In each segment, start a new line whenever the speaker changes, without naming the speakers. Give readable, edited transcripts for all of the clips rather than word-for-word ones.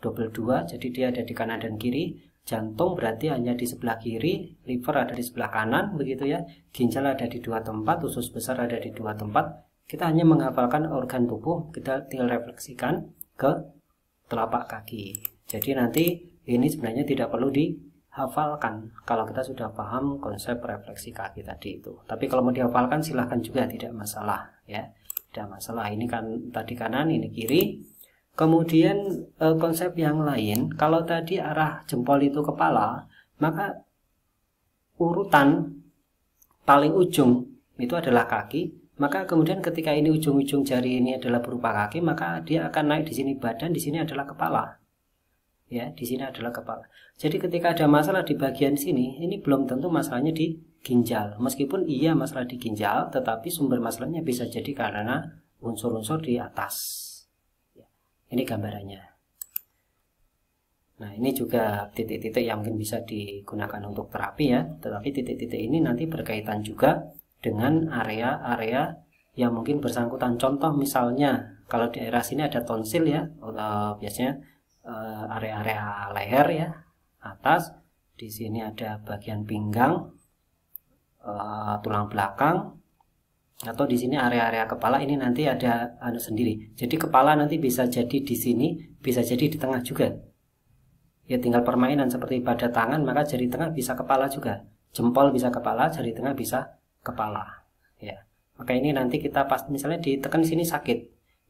double 2, jadi dia ada di kanan dan kiri. Jantung berarti hanya di sebelah kiri, liver ada di sebelah kanan, begitu ya. Ginjal ada di 2 tempat, usus besar ada di 2 tempat. Kita hanya menghafalkan organ tubuh, kita tinggal refleksikan ke telapak kaki. Jadi nanti ini sebenarnya tidak perlu dihafalkan kalau kita sudah paham konsep refleksi kaki tadi itu. Tapi kalau mau dihafalkan silahkan juga, tidak masalah ya. Tidak masalah, ini kan tadi kanan, ini kiri. Kemudian konsep yang lain, kalau tadi arah jempol itu kepala, maka urutan paling ujung itu adalah kaki. Maka kemudian ketika ini ujung-ujung jari ini adalah berupa kaki, maka dia akan naik di sini badan, di sini adalah kepala. Ya, di sini adalah kepala. Jadi ketika ada masalah di bagian sini, ini belum tentu masalahnya di ginjal. Meskipun iya masalah di ginjal, tetapi sumber masalahnya bisa jadi karena unsur-unsur di atas. Ini gambarannya. Nah, ini juga titik-titik yang mungkin bisa digunakan untuk terapi ya. Tetapi titik-titik ini nanti berkaitan juga dengan area-area yang mungkin bersangkutan. Contoh misalnya, kalau di daerah sini ada tonsil ya, biasanya area-area leher ya, atas. Di sini ada bagian pinggang, tulang belakang. Atau di sini area-area kepala, ini nanti ada sendiri. Jadi kepala nanti bisa jadi di sini, bisa jadi di tengah juga. Ya tinggal permainan seperti pada tangan, maka jari tengah bisa kepala juga. Jempol bisa kepala, jari tengah bisa kepala. Ya. Maka ini nanti kita pas misalnya ditekan sini sakit.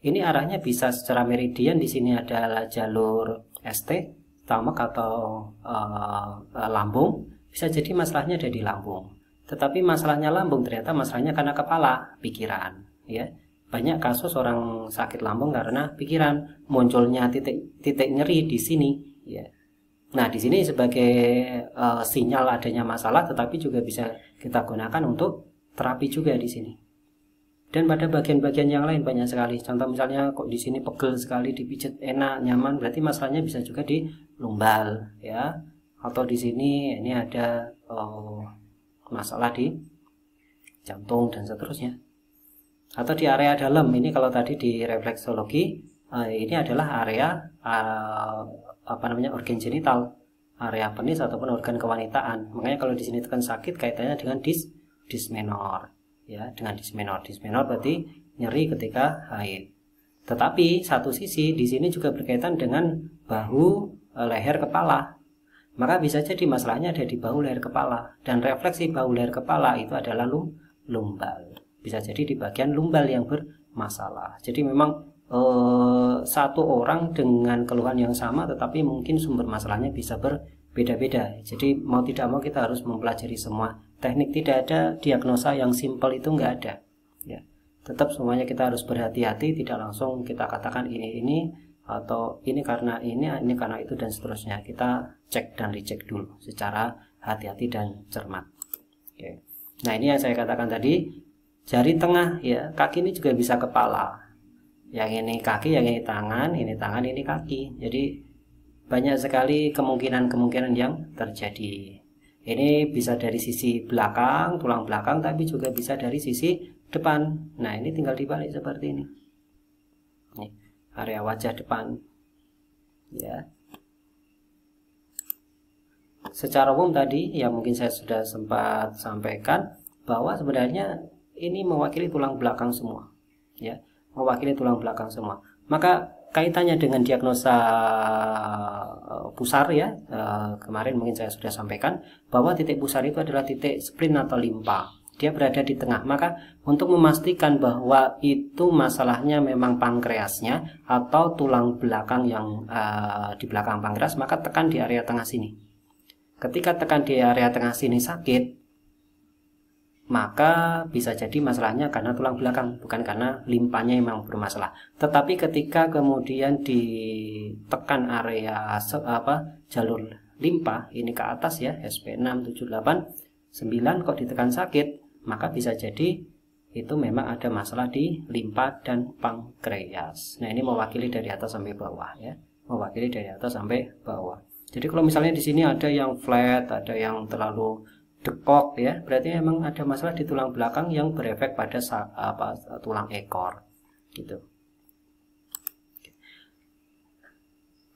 Ini arahnya bisa secara meridian, di sini adalah jalur ST, stomach atau lambung. Bisa jadi masalahnya ada di lambung. Tetapi masalahnya lambung ternyata masalahnya karena kepala, pikiran ya. Banyak kasus orang sakit lambung karena pikiran, munculnya titik nyeri di sini ya. Nah, di sini sebagai sinyal adanya masalah, tetapi juga bisa kita gunakan untuk terapi juga di sini. Dan pada bagian-bagian yang lain banyak sekali. Contoh misalnya kok di sini pegel sekali, dipijat enak, nyaman, berarti masalahnya bisa juga di lumbal ya. Atau di sini ini ada masalah di jantung dan seterusnya. Atau di area dalam, ini kalau tadi di refleksologi ini adalah area organ genital, area penis ataupun organ kewanitaan. Makanya kalau di sini tekan sakit kaitannya dengan dismenor ya, dengan dismenor. Dismenor berarti nyeri ketika haid. Tetapi satu sisi di sini juga berkaitan dengan bahu, leher, kepala. Maka bisa jadi masalahnya ada di bahu leher kepala, dan refleksi bahu leher kepala itu adalah lumbal. Bisa jadi di bagian lumbal yang bermasalah. Jadi memang satu orang dengan keluhan yang sama, tetapi mungkin sumber masalahnya bisa berbeda-beda. Jadi mau tidak mau kita harus mempelajari semua teknik. Tidak ada diagnosa yang simpel, itu nggak ada. Ya. Tetap semuanya kita harus berhati-hati, tidak langsung kita katakan ini atau ini karena ini karena itu dan seterusnya. Kita cek dan dicek dulu secara hati-hati dan cermat. Oke. Nah, ini yang saya katakan tadi, jari tengah ya, kaki ini juga bisa kepala. Yang ini kaki, yang ini tangan, ini kaki. Jadi banyak sekali kemungkinan yang terjadi. Ini bisa dari sisi belakang, tulang belakang, tapi juga bisa dari sisi depan. Nah, ini tinggal dibalik seperti ini. Nih, area wajah depan ya. Secara umum tadi yang mungkin saya sudah sempat sampaikan bahwa sebenarnya ini mewakili tulang belakang semua ya, mewakili tulang belakang semua. Maka kaitannya dengan diagnosa pusar ya, kemarin mungkin saya sudah sampaikan bahwa titik pusar itu adalah titik spleen atau limpa. Dia berada di tengah. Maka untuk memastikan bahwa itu masalahnya memang pankreasnya atau tulang belakang yang di belakang pankreas, maka tekan di area tengah sini. Ketika tekan di area tengah sini sakit, maka bisa jadi masalahnya karena tulang belakang, bukan karena limpanya memang bermasalah. Tetapi ketika kemudian ditekan area jalur limpa ini ke atas ya, SP6, 7, 8, 9 kok ditekan sakit, maka bisa jadi itu memang ada masalah di limpa dan pankreas. Nah, ini mewakili dari atas sampai bawah ya, mewakili dari atas sampai bawah. Jadi kalau misalnya di sini ada yang flat, ada yang terlalu dekok ya, berarti memang ada masalah di tulang belakang yang berefek pada tulang ekor gitu.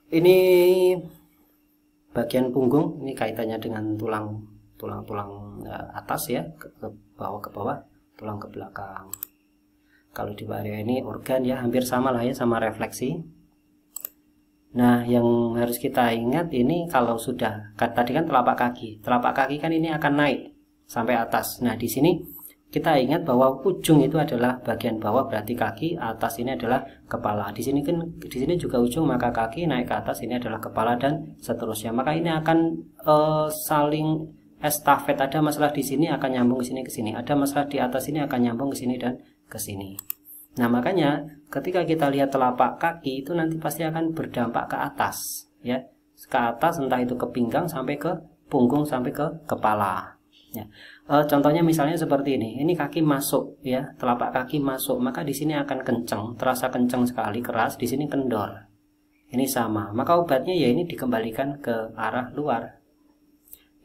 Ini bagian punggung, ini kaitannya dengan tulang atas ya, ke bawah, tulang ke belakang. Kalau di area ini organ ya, hampir sama lah ya, sama refleksi. Nah, yang harus kita ingat ini kalau sudah, tadi kan telapak kaki kan ini akan naik sampai atas. Nah, di sini kita ingat bahwa ujung itu adalah bagian bawah, berarti kaki, atas ini adalah kepala. Di sini juga ujung, maka kaki naik ke atas ini adalah kepala dan seterusnya. Maka ini akan saling estafet. Ada masalah di sini akan nyambung ke sini. Ada masalah di atas ini akan nyambung ke sini dan ke sini. Nah, makanya ketika kita lihat telapak kaki itu nanti pasti akan berdampak ke atas ya. Ke atas, entah itu ke pinggang sampai ke punggung sampai ke kepala. Ya. Contohnya misalnya seperti ini kaki masuk ya, telapak kaki masuk, maka di sini akan kenceng, terasa kenceng sekali, keras, di sini kendor. Ini sama, maka obatnya ya ini dikembalikan ke arah luar.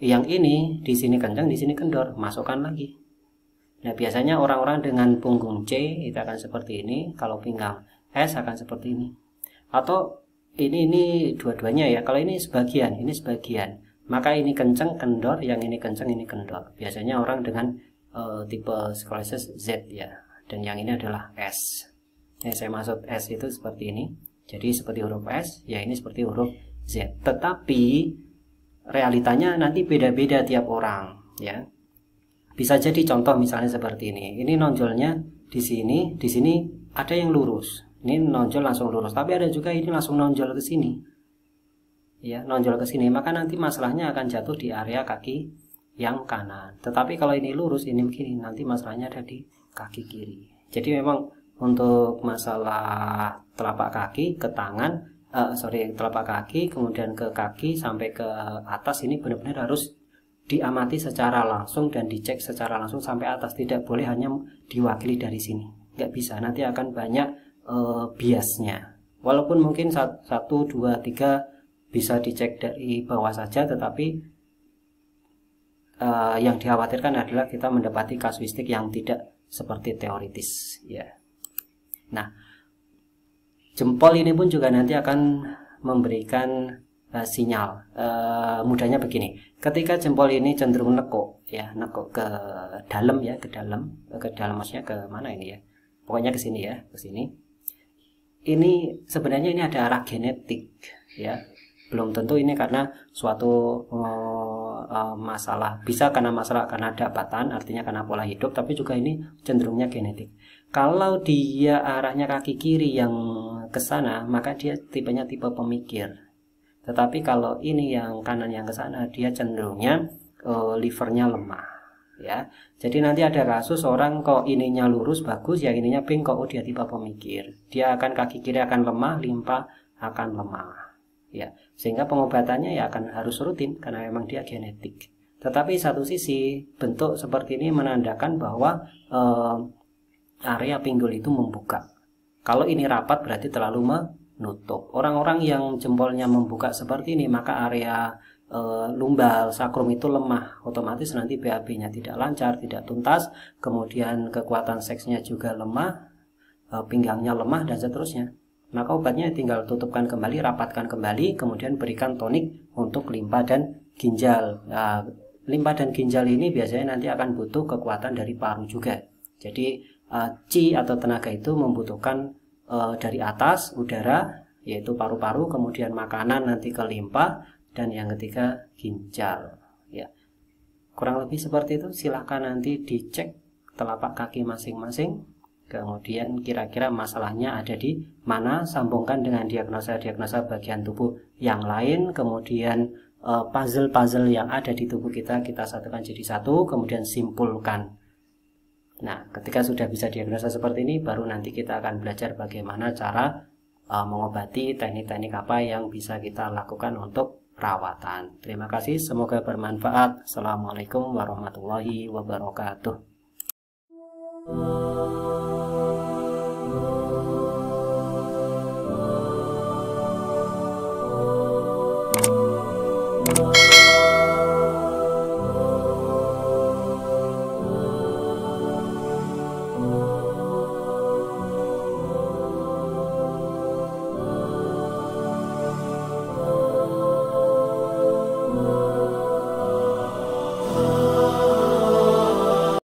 Yang ini di sini kenceng, di sini kendor, masukkan lagi. Nah, biasanya orang-orang dengan punggung C itu akan seperti ini, kalau pinggang S akan seperti ini. Atau ini dua-duanya ya, kalau ini sebagian, maka ini kenceng kendor, yang ini kenceng ini kendor. Biasanya orang dengan tipe sklerosis Z ya, dan yang ini adalah S. Yang saya maksud S itu seperti ini. Jadi seperti huruf S, ya ini seperti huruf Z. Tetapi realitanya nanti beda-beda tiap orang ya. Bisa jadi contoh misalnya seperti ini. Ini nonjolnya di sini ada yang lurus. Ini nonjol langsung lurus, tapi ada juga ini langsung nonjol ke sini. Ya, nonjol ke sini, maka nanti masalahnya akan jatuh di area kaki yang kanan. Tetapi kalau ini lurus, ini begini, nanti masalahnya ada di kaki kiri. Jadi memang untuk masalah telapak kaki ke tangan, telapak kaki kemudian ke kaki sampai ke atas ini benar-benar harus diamati secara langsung dan dicek secara langsung sampai atas. Tidak boleh hanya diwakili dari sini, nggak bisa, nanti akan banyak biasnya. Walaupun mungkin 1, 2, 3 bisa dicek dari bawah saja, tetapi yang dikhawatirkan adalah kita mendapati kasuistik yang tidak seperti teoritis ya. Nah, jempol ini pun juga nanti akan memberikan sinyal. Mudahnya begini, ketika jempol ini cenderung nekuk ya, nekuk ke dalam ya, ke dalam maksudnya ke mana ini ya, pokoknya ke sini ya, ke sini. Ini sebenarnya ini ada arah genetik ya, belum tentu ini karena suatu masalah, bisa karena dapatan, artinya karena pola hidup, tapi juga ini cenderungnya genetik. Kalau dia arahnya kaki kiri yang ke sana, maka dia tipenya tipe pemikir. Tetapi kalau ini yang kanan yang ke sana, dia cenderungnya livernya lemah ya. Jadi nanti ada kasus orang kok ininya lurus bagus, yang ininya bengkok, oh dia tipe pemikir. Dia akan kaki kiri akan lemah, limpa akan lemah ya. Sehingga pengobatannya ya akan harus rutin karena memang dia genetik. Tetapi satu sisi bentuk seperti ini menandakan bahwa area pinggul itu membuka. Kalau ini rapat berarti terlalu menutup. Orang-orang yang jempolnya membuka seperti ini, maka area lumbal sakrum itu lemah, otomatis nanti BAB-nya tidak lancar, tidak tuntas, kemudian kekuatan seksnya juga lemah, pinggangnya lemah dan seterusnya. Maka obatnya tinggal tutupkan kembali, rapatkan kembali, kemudian berikan tonik untuk limpa dan ginjal. Nah, limpa dan ginjal ini biasanya nanti akan butuh kekuatan dari paru juga. Jadi Qi atau tenaga itu membutuhkan dari atas udara, yaitu paru-paru, kemudian makanan nanti ke limpa, dan yang ketiga ginjal ya. Kurang lebih seperti itu. Silahkan nanti dicek telapak kaki masing-masing, kemudian kira-kira masalahnya ada di mana, sambungkan dengan diagnosa bagian tubuh yang lain, kemudian puzzle-puzzle yang ada di tubuh kita satukan jadi satu, kemudian simpulkan. Nah, ketika sudah bisa diagnosa seperti ini, baru nanti kita akan belajar bagaimana cara mengobati, teknik-teknik apa yang bisa kita lakukan untuk perawatan. Terima kasih, semoga bermanfaat. Assalamualaikum warahmatullahi wabarakatuh.